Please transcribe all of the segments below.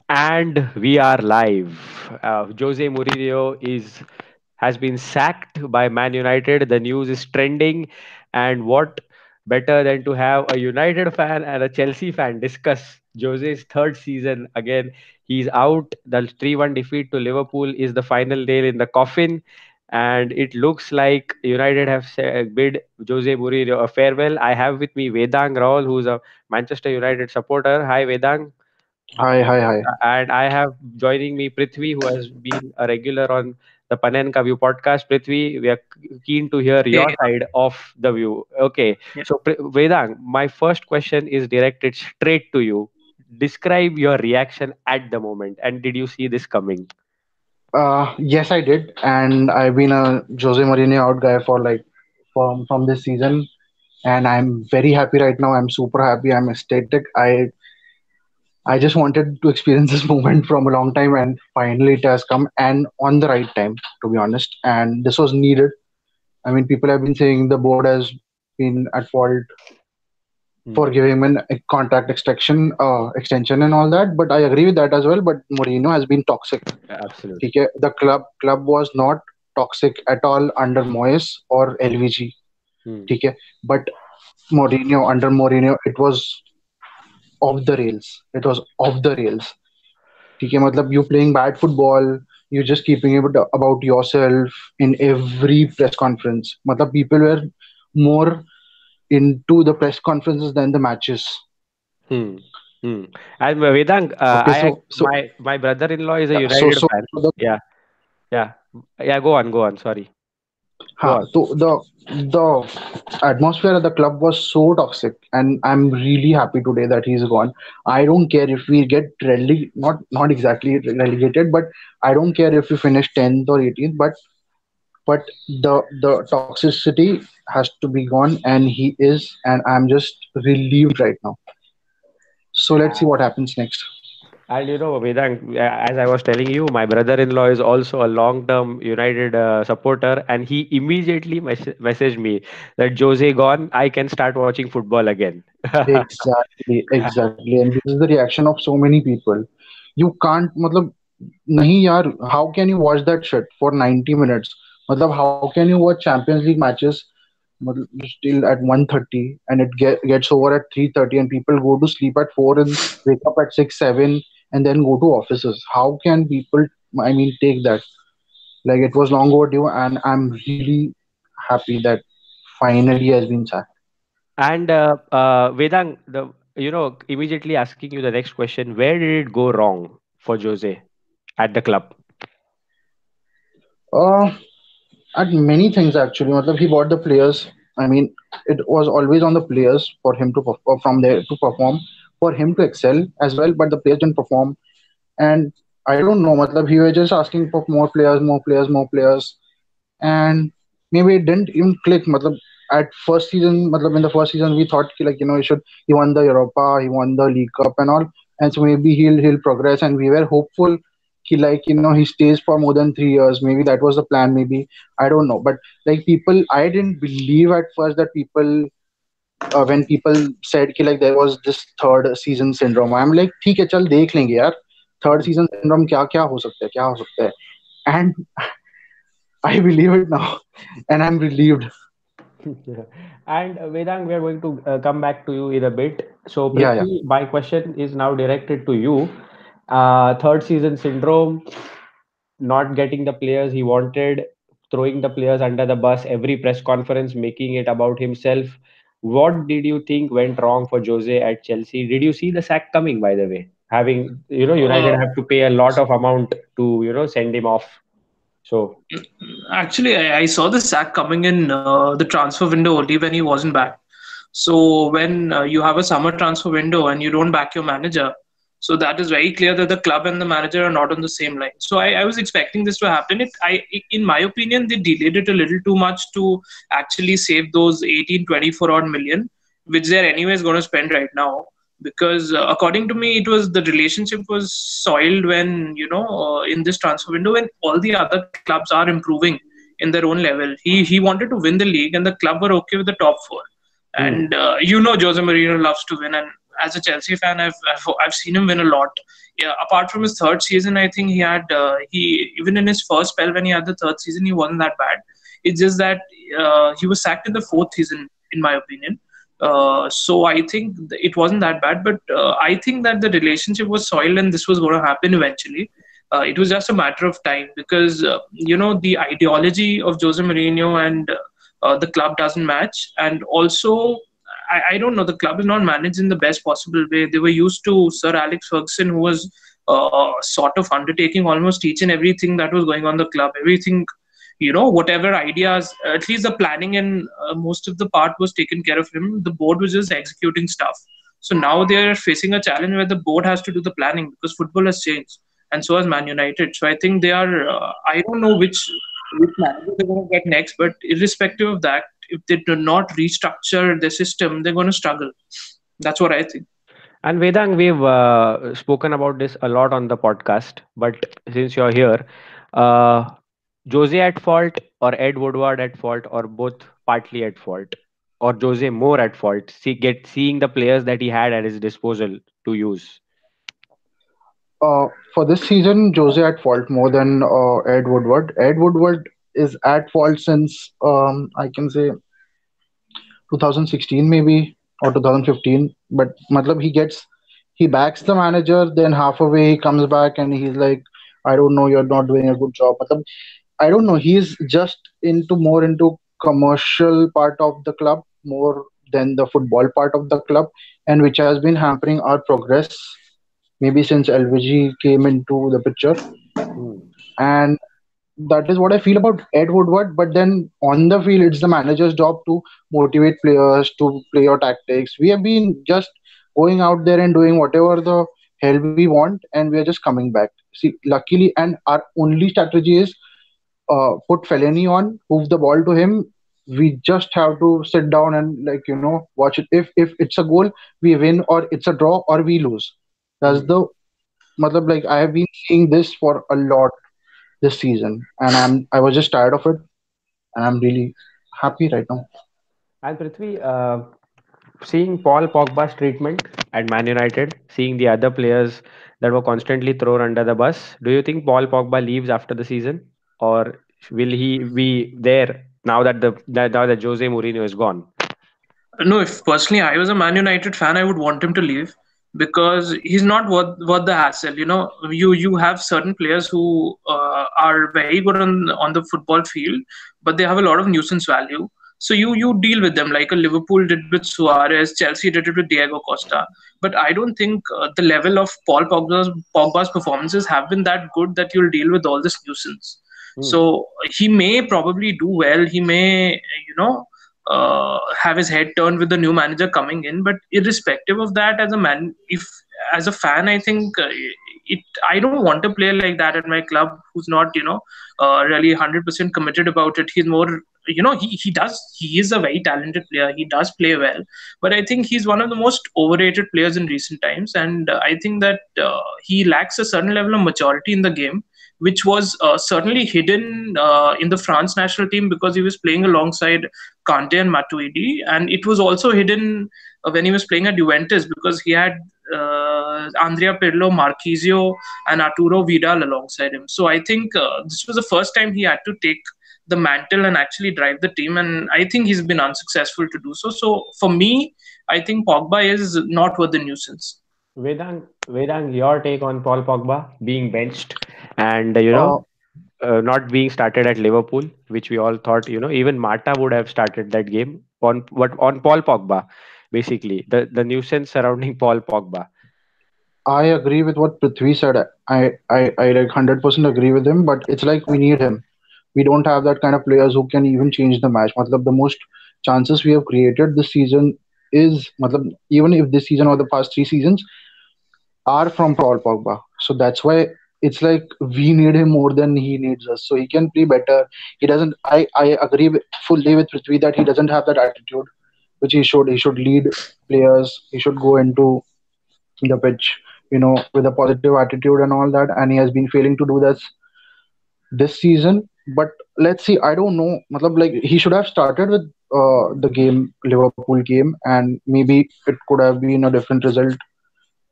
And we are live. Jose Mourinho has been sacked by Man United. The news is trending, and what better than to have a United fan and a Chelsea fan discuss Jose's third season again? He's out. The 3-1 defeat to Liverpool is the final nail in the coffin, and it looks like United have bid Jose Mourinho a farewell. I have with me Vedang Raul, who's a Manchester United supporter. Hi, Vedang. Hi, hi, hi. And I have joining me Prithvi, who has been a regular on the Panenka View podcast. Prithvi, we are keen to hear Hey, your side of the view. Okay, yeah. so Vedang, my first question is directed straight to you. Describe your reaction at the moment, and did you see this coming? Yes, I did, and I've been a Jose Mourinho out guy for like from this season, and I'm very happy right now. I'm super happy. I'm ecstatic. I just wanted to experience this moment from a long time, and finally it has come, and on the right time, to be honest. And this was needed. I mean, people have been saying the board has been at fault for Hmm. giving him a contract extension and all that, but I agree with that as well. But Mourinho has been toxic. Absolutely. ठीक है, the club was not toxic at all under Moyes or LVG. Hmm. ठीक है, but under Mourinho it was off the rails. It was off the rails. ठीक है, मतलब you playing bad football, you just keeping it about yourself in every press conference. मतलब people were more into the press conferences than the matches. Hmm. Hmm. And Vedang, Okay, my brother-in-law is a yeah, so United so fan. the Yeah, yeah, yeah. Go on, go on. Sorry, go हाँ, on. so the atmosphere at the club was so toxic, and I'm really happy today that he's gone. I don't care if we get not exactly relegated, but I don't care if we finish 10th or 18th. But the toxicity has to be gone, and he is, and I'm just relieved right now. So let's see what happens next. And Vedant, as I was telling you, my brother-in-law is also a long-term United supporter, and he immediately messaged me that Jose gone, I can start watching football again. Exactly, and this is the reaction of so many people. You can't, मतलब नहीं यार, how can you watch that shit for 90 minutes? मतलब how can you watch Champions League matches मतलब still at 1:30 and it gets over at 3:30 and people go to sleep at 4 and wake up at 6 7 and then go to offices? How can people, I mean, take that? Like, it was long overdue, and I'm really happy that finally he has been sacked. And Vedang, immediately asking you the next question, where did it go wrong for Jose at the club? uh at many things actually. Matlab, he bought the players. I mean, it was always on the players for him to perform, from there to perform, for him to excel as well. But the players didn't perform, and I don't know. Matlab, he was just asking for more players, more players, more players, and maybe it didn't even click. Matlab, at first season, matlab, in the first season, we thought ki, like, he won the Europa, he won the League Cup and all, and so maybe he'll progress, and we were hopeful he stays for more than 3 years. Maybe that was the plan. Maybe I don't know, but like people, I didn't believe at first that people. When people said कि like there was this third season syndrome, I'm like ठीक है चल देख लेंगे यार, third season syndrome क्या क्या हो सकता है, क्या हो सकता है, and I believe it now, and I'm relieved. Yeah. And Vedang, we are going to come back to you in a bit. So, Yeah, yeah. Prithvi, my question is now directed to you. Third season syndrome, not getting the players he wanted, throwing the players under the bus every press conference, making it about himself. What did you think went wrong for Jose at Chelsea? Did you see the sack coming, by the way? Having, United Uh, have to pay a lot of amount to, send him off. So, Actually, I saw the sack coming in the transfer window only when he wasn't back. So when you have a summer transfer window and you don't back your manager, so that is very clear that the club and the manager are not on the same line. So I was expecting this to happen. In my opinion, they delayed it a little too much to actually save those 18, 24 odd million, which they're anyways going to spend right now. Because according to me, it was the relationship was soiled when in this transfer window when all the other clubs are improving in their own level. He wanted to win the league, and the club were okay with the top four. hmm, And Jose Mourinho loves to win, and as a Chelsea fan, I've seen him win a lot. Yeah, apart from his third season, I think he even in his first spell when he had the third season, he wasn't that bad. It's just that he was sacked in the fourth season, in my opinion. So I think it wasn't that bad, but I think that the relationship was soiled, and this was going to happen eventually. It was just a matter of time because the ideology of Jose Mourinho and the club doesn't match, and also I don't know, the club is not managed in the best possible way. They were used to Sir Alex Ferguson, who was sort of undertaking almost each and everything that was going on in the club, everything, whatever ideas, at least the planning and most of the part was taken care of him. The board was just executing stuff. So now they're facing a challenge where the board has to do the planning because football has changed, and so has Man United. So I think they are. I don't know which manager they're going to get next, but irrespective of that, if they do not restructure the system, they're going to struggle. That's what I think. And Vedang, we've spoken about this a lot on the podcast, but since you're here, uh, Jose at fault or Ed Woodward at fault or both partly at fault, or Jose more at fault, seeing the players that he had at his disposal to use. For this season, Jose at fault more than Ed Woodward. Ed Woodward is at fault since I can say 2016 maybe or 2015. But matlab he backs the manager, then half away he comes back and he's like, I don't know, you're not doing a good job. Matlab, I don't know. He's just more into commercial part of the club more than the football part of the club, and which has been hampering our progress maybe since LVG came into the picture. Hmm. And that is what I feel about Ed Woodward. But then on the field, it's the manager's job to motivate players to play your tactics. We have been just going out there and doing whatever the hell we want, and we are just coming back. See, luckily, and our only strategy is put Fellaini on, move the ball to him. We just have to sit down and watch it. If it's a goal, we win, or it's a draw, or we lose. That's Hmm. the matlab, like I have been seeing this for a lot this season, and I was just tired of it, and I'm really happy right now. And Prithvi, seeing Paul Pogba's treatment at Man United, seeing the other players that were constantly thrown under the bus, do you think Paul Pogba leaves after the season, or will he be there now that Jose Mourinho is gone? No, if personally I was a Man United fan, I would want him to leave because he's not worth the hassle. You have certain players who are very good on the football field, but they have a lot of nuisance value. So you deal with them like a Liverpool did with Suarez, Chelsea did it with Diego Costa. But I don't think the level of Pogba's performances have been that good that you'll deal with all this nuisance. Hmm. So he may probably do well. He may, have his head turned with the new manager coming in. But irrespective of that, if as a fan, I think it. I don't want a player like that at my club who's not, really 100% committed about it. He's more, he is a very talented player. He does play well, but I think he's one of the most overrated players in recent times, and I think that he lacks a certain level of maturity in the game, which was certainly hidden in the France national team because he was playing alongside Kante and Matuidi, and it was also hidden when he was playing at Juventus because he had Andrea Pirlo, Marquisio, and Arturo Vidal alongside him. So I think this was the first time he had to take the mantle and actually drive the team, and I think he's been unsuccessful to do so. So for me, I think Pogba is not worth the nuisance. Vedang, your take on Paul Pogba being benched and Uh, not being started at Liverpool, which we all thought, even Mata would have started that game on Paul Pogba, basically the nuisance surrounding Paul Pogba. I agree with what Prithvi said. I like 100% agree with him. But it's like we need him. We don't have that kind of players who can even change the match. Matlab, the most chances we have created this season is matlab, even if this season or the past 3 seasons are from Paul Pogba. So that's why it's like we need him more than he needs us. So he can play better. He doesn't. I agree fully with Prithvi that he doesn't have that attitude, which he should. He should lead players. He should go into the pitch, with a positive attitude and all that. And he has been failing to do this season. But let's see. I don't know. Matlab, like he should have started with the game, Liverpool game, and maybe it could have been a different result.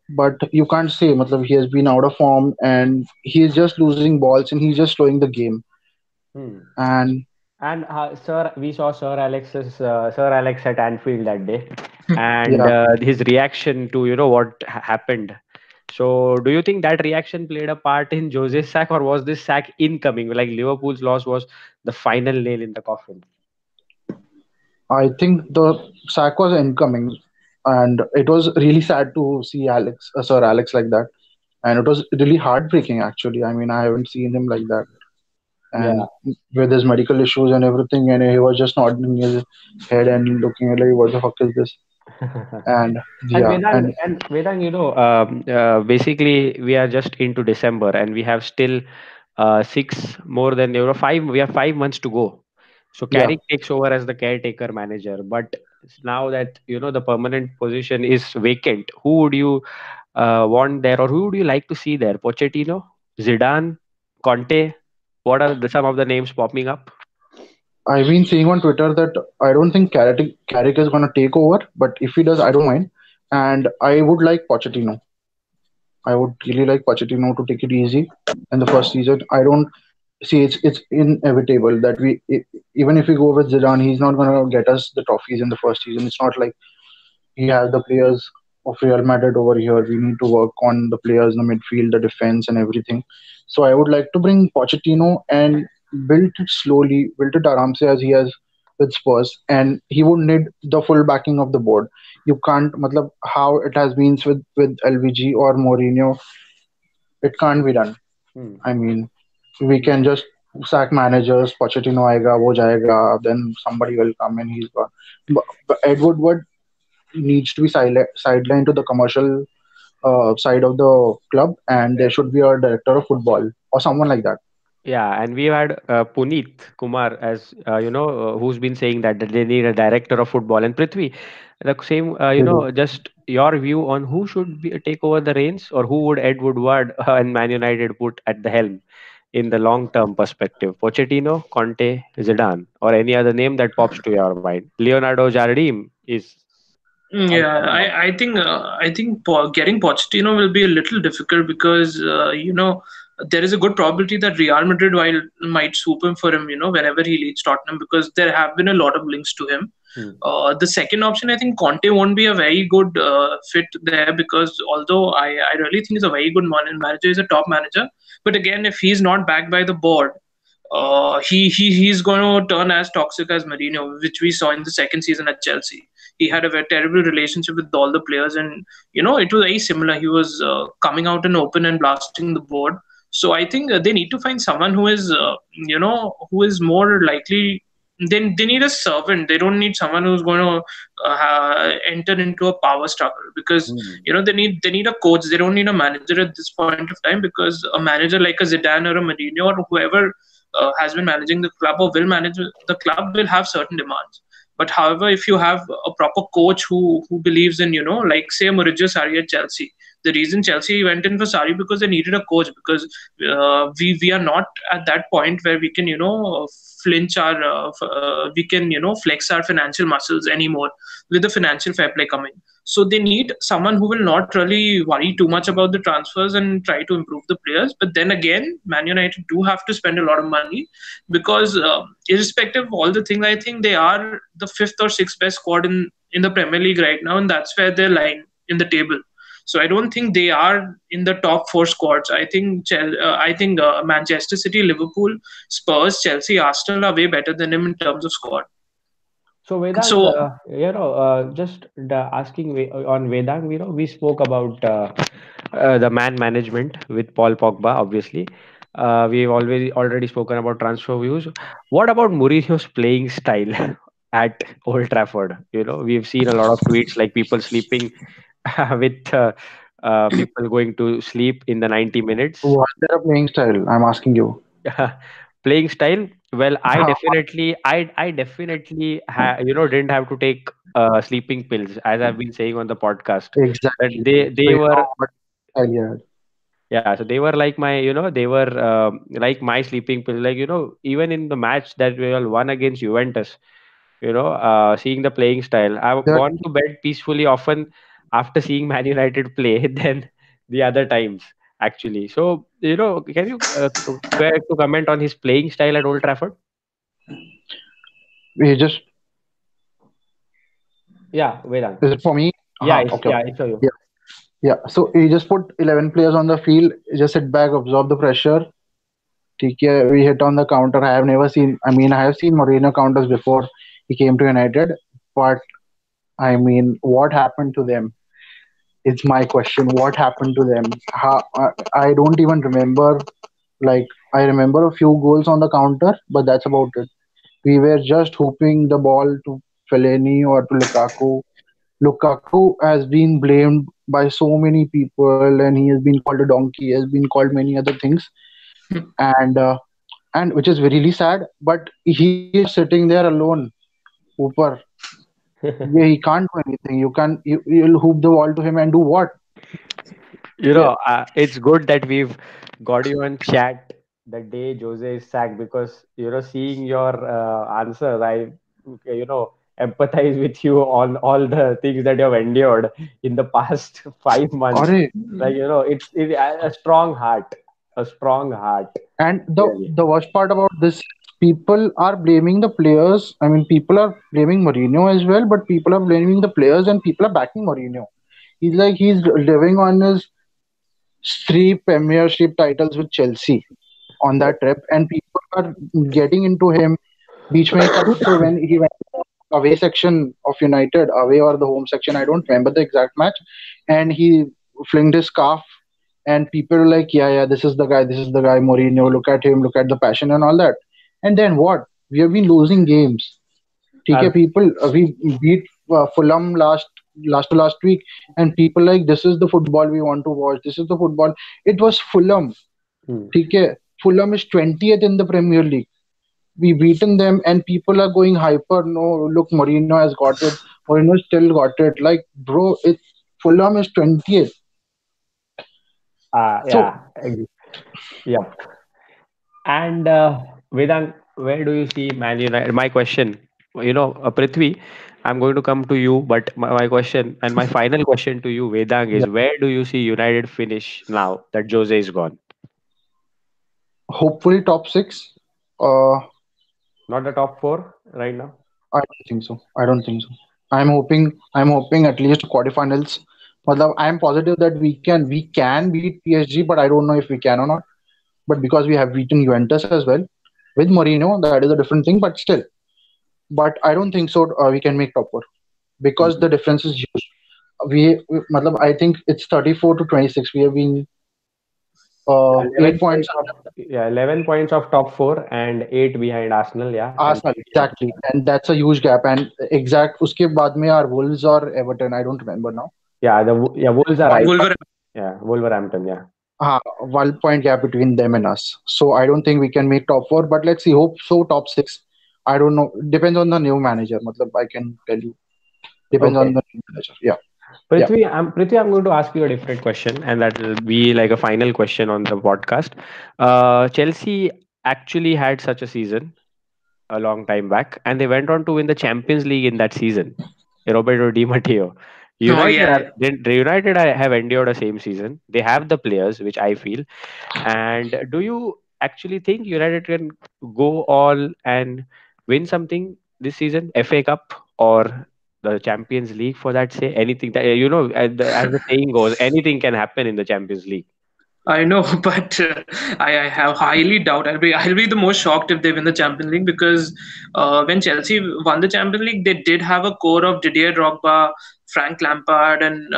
But you can't say. Matlab, he has been out of form, and he is just losing balls, and he's just slowing the game. Hmm. And And Sir, we saw Sir Alex at Anfield that day, and yeah, his reaction to what happened. So, do you think that reaction played a part in Jose's sack, or was this sack incoming? Like Liverpool's loss was the final nail in the coffin. I think the sack was incoming, and it was really sad to see Sir Alex like that, and it was really heartbreaking. Actually, I mean, I haven't seen him like that, Yeah. and with his medical issues and everything, and he was just nodding his head and looking at like, what the fuck is this? And And yeah, and Vedang, basically we are just into December and we have still six more than 5. We have 5 months to go. So yeah, Carrick takes over as the caretaker manager. But now that the permanent position is vacant, who would you want there, or who would you like to see there? Pochettino, Zidane, Conte. What are some of the names popping up? I've been seeing on Twitter that I don't think Carrick is gonna take over, but if he does, I don't mind. And I would like Pochettino. I would really like Pochettino to take it easy in the first season. I don't see it's inevitable that even if we go with Zidane, he's not gonna get us the trophies in the first season. It's not like he has the players of Real Madrid over here. We need to work on the players, the midfield, the defense, and everything. So I would like to bring Pochettino and build it slowly, build it aramse as he has with Spurs, and he would need the full backing of the board. You can't, matlab, how it has been with LVG or Mourinho, it can't be done. Hmm. I mean, we can just sack managers, Pochettino aega, wo jayega, then somebody will come and he's gone. But Ed Woodward needs to be sidelined to the commercial side of the club, and there should be a director of football or someone like that. Yeah, and we've had Puneet Kumar as who's been saying that they need a director of football, and Prithvi, the same. Just your view on who should take over the reins, or who would Ed Woodward and Man United put at the helm in the long term perspective? Pochettino, Conte, Zidane, or any other name that pops to your mind? Leonardo Jardim is also Yeah, involved. I think getting Pochettino will be a little difficult because there is a good probability that Real Madrid might swoop him for him, whenever he leaves Tottenham, because there have been a lot of links to him. Hmm. The second option, I think Conte won't be a very good fit there, because although I really think he's a very good manager, he's a top manager, but again, if he's not backed by the board, he's going to turn as toxic as Mourinho, which we saw in the second season at Chelsea. He had a very terrible relationship with all the players, and it was very similar. He was coming out in open and blasting the board. So I think they need to find someone who is more likely. They need a servant. They don't need someone who's going to enter into a power struggle, because Hmm. they need a coach. They don't need a manager at this point of time, because a manager like a Zidane or a Mourinho or whoever has been managing the club or will manage the club will have certain demands. But however, if you have a proper coach who believes in, like say Maurizio Sarri at Chelsea, the reason Chelsea went in for Sarri because they needed a coach, because we are not at that point where we can flinch our we can flex our financial muscles anymore with the financial fair play coming. So they need someone who will not really worry too much about the transfers and try to improve the players. But then again, Man United do have to spend a lot of money, because irrespective of all the things, I think they are the fifth or sixth best squad in the Premier League right now, and that's where they're lying in the table. So I don't think they are in the top four squads. I think Manchester City, Liverpool, Spurs, Chelsea, Arsenal are way better than him in terms of squad. So Vedang, So just asking on Vedang, we spoke about the man management with Paul Pogba, obviously. We've already spoken about transfer views. What about Mourinho's playing style at Old Trafford? We've seen a lot of tweets like people sleeping with people going to sleep in the 90 minutes. Was there a playing style? I'm asking you. Playing style. Well, I How definitely, I definitely, didn't have to take sleeping pills, as I've been saying on the podcast. That exactly? they So they you know were what style he had. Yeah, so they were like my, they were like my sleeping pill. Like, even in the match that we all won against Juventus, seeing the playing style, I've They're gone to bed peacefully often after seeing Man United play than the other times, actually. So, can you care to comment on his playing style at Old Trafford? we just Yeah, Vedant. is it for me? Okay, Yeah, okay. it's for you. Yeah, yeah. So he just put 11 players on the field. Just sit back, absorb the pressure. TK, we hit on the counter. I have never seen. I mean, I have seen Mourinho counters before he came to United, but I mean, what happened to them? It's my question. What happened to them? I don't even remember. Like, I remember a few goals on the counter, but that's about it. We were just hoping the ball to Fellaini or to Lukaku. Lukaku has been blamed by so many people, and he has been called a donkey. He has been called many other things, and which is really sad. But he is just sitting there alone. Upar. Yeah, he can't do anything. You'll hoop the ball to him and do what? Yeah. It's good that we've got you on chat the day Jose is sacked, because seeing your answers, I empathize with you on all the things that you have endured in the past 5 months. Arey, Like, it's a strong heart, a strong heart, and really. the worst part about this, people are blaming the players. I mean, people are blaming Mourinho as well, but people are blaming the players and people are backing Mourinho. He's living on his three Premiership titles with Chelsea on that trip, and people are getting into him. Beach mein kab to when he went away section of United, away or the home section, I don't remember the exact match, and he flinged his scarf, and people were like, yeah, this is the guy, Mourinho. Look at the passion and all that. And then what? We have been losing games. Uh, TK people, we beat Fulham last week, and people like this is the football we want to watch. This is the football. It was Fulham. hmm. TK, Fulham is 20th in the Premier League. We beaten them, and people are going hyper. No, look, Mourinho has got it. Mourinho still got it. Like, bro, it's Fulham is 20th. So yeah, yeah. And Vedant, where do you see Man United? My question, Prithvi, I'm going to come to you, but my question and my final question to you, Vedang, yeah, is where do you see United finish now that Jose is gone? hopefully top six. Not the top four right now. I don't think so. I don't think so. I'm hoping at least quarterfinals. Matlab, I'm positive that we can beat PSG, but I don't know if we can or not. But because we have beaten Juventus as well with Mourinho, that is a different thing. But still, but I don't think so. We can make top four because Mhm. the difference is huge. Matlab, I think it's 34 to 26. We have been Yeah, 11 8 points points of, yeah, 11 points of top four and eight behind Arsenal. Yeah, and Arsenal, yeah, exactly, and that's a huge gap. And exact uske baad mein are Wolves or Everton. I don't remember now. yeah, Wolves are One right. Wolverhampton. Yeah, Wolverhampton. Yeah. 1 point gap between them and us. So I don't think we can make top four. But let's see. Hope so. Top six. I don't know. Depends on the new manager. Matlab, I can tell you. Depends Okay. on the new manager. Yeah. Yeah. Prithvi, I'm going to ask you a different question, and that will be like a final question on the podcast. Chelsea actually had such a season a long time back, and they went on to win the Champions League in that season. Roberto Di Matteo. Oh yeah, United have endured the same season. They have the players, which I feel. And do you actually think United can go all and win something this season, FA Cup or the Champions League for that? Say anything that as the saying goes, anything can happen in the Champions League. I know, but I have highly doubt. I'll be the most shocked if they win the Champions League because when Chelsea won the Champions League, they did have a core of Didier Drogba, Frank Lampard, and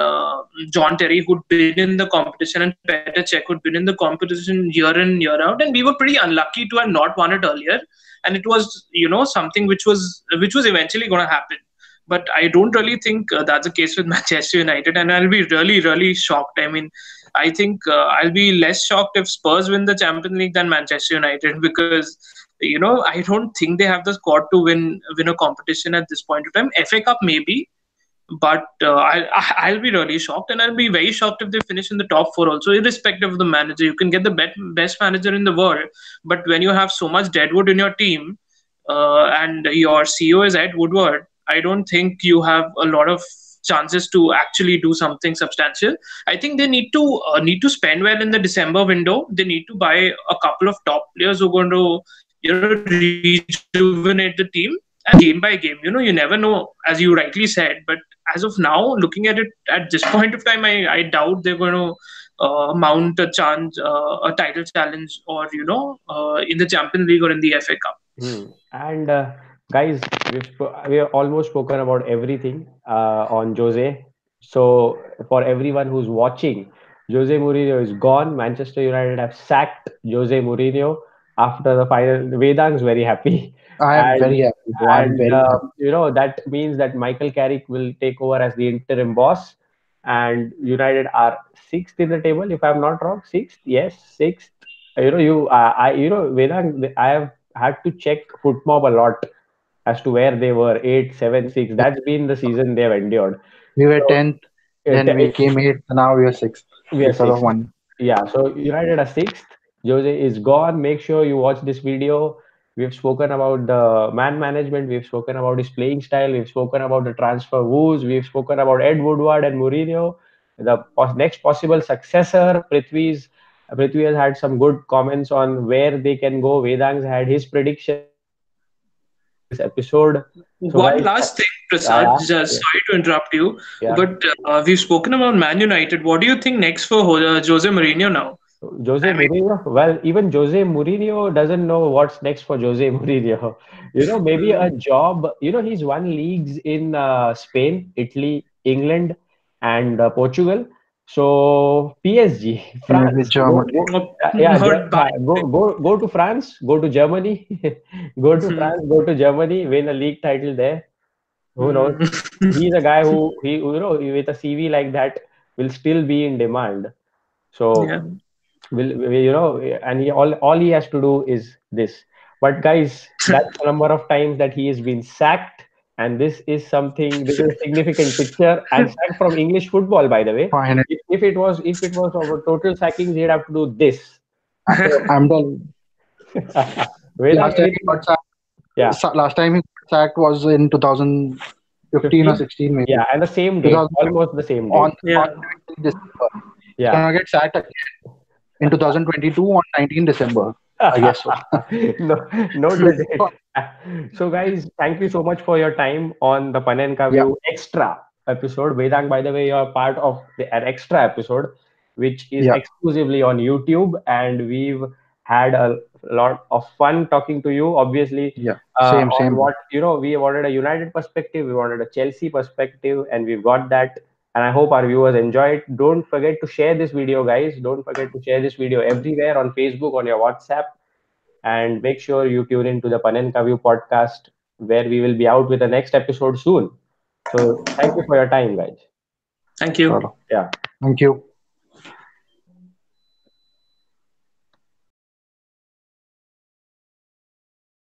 John Terry who'd been in the competition, and Petr Cech who'd been in the competition year in year out, and we were pretty unlucky to have not won it earlier. And it was something which was eventually going to happen. But I don't really think that's the case with Manchester United, and I'll be really, really shocked. I mean, I think I'll be less shocked if Spurs win the Champions League than Manchester United because I don't think they have the squad to win a competition at this point of time. FA Cup maybe, But I'll be really shocked, and I'll be very shocked if they finish in the top four also, irrespective of the manager. You can get the best manager in the world, but when you have so much deadwood in your team, and your CEO is Ed Woodward, I don't think you have a lot of chances to actually do something substantial. I think they need to spend well in the December window. They need to buy a couple of top players who are going to rejuvenate the team, and then take it game by game. You never know, as you rightly said, but as of now, looking at it at this point of time, I doubt they're going to mount a title challenge, or in the Champions League or in the FA Cup. And guys, we have almost spoken about everything on Jose. So for everyone who's watching, Jose Mourinho is gone. Manchester United have sacked Jose Mourinho after the final. Vedang's very happy, I am and very happy. Bro. I'm very happy. that means that Michael Carrick will take over as the interim boss, and United are sixth in the table, if I'm not wrong. Sixth, yes, sixth. Vedang, I have had to check Footmob a lot as to where they were, 8, 7, 6. That's been the season they've endured. We were So 10th, then we came 8th, now we are 6th we are because of sixth. one. Yeah, so United are sixth. Jose is gone. Make sure you watch this video. We've spoken about the man management. We've spoken about his playing style. We've spoken about the transfer woes. We've spoken about Ed Woodward and Mourinho. The next possible successor, Prithvi has had some good comments on where they can go. Vedang's had his predictions. We have spoken about it in this episode. So, One guys, last thing, yeah, Prasad, just yeah, sorry to interrupt you, yeah. but we've spoken about Man United. What do you think next for Jose Mourinho now? Jose I mean, Mourinho. Well, even Jose Mourinho doesn't know what's next for Jose Mourinho. Maybe a mm, job. He's won leagues in Spain, Italy, England, and Portugal. So PSG, Maybe France, Germany. yeah, heard by. go to France, go to Germany, go to France, go to Germany, win a league title there. Who knows? Mm, He's a guy who with a CV like that will still be in demand. So yeah. and all he has to do is this. But guys, that's the number of times that he has been sacked, and this is a significant picture, and sacked from English football, by the way. Fine. If it was over total sackings, he'd have to do this. So I'm the Vedant, last time he anything? got sacked. Yeah, Last time he got sacked was in 2015 or 15. 16, maybe. Yeah, and the same date, 2000 almost the same date. on Yeah. 19 December. He's Yeah. gonna get sacked again in 2022 on 19 December. I guess so. No, note the date. So, guys, thank you so much for your time on the Panenka Yeah, View extra episode. Vedang, by the way, you're part of an extra episode, which is yeah, exclusively on YouTube, and we've had a lot of fun talking to you. Obviously, yeah. Same, on same. what we wanted a United perspective, we wanted a Chelsea perspective, and we've got that. And I hope our viewers enjoy it. Don't forget to share this video, guys. Don't forget to share this video everywhere on Facebook, on your WhatsApp, and make sure you tune into the Panenka View podcast, where we will be out with the next episode soon. So thank you for your time, guys. Thank you. Chalo. Yeah. Thank you.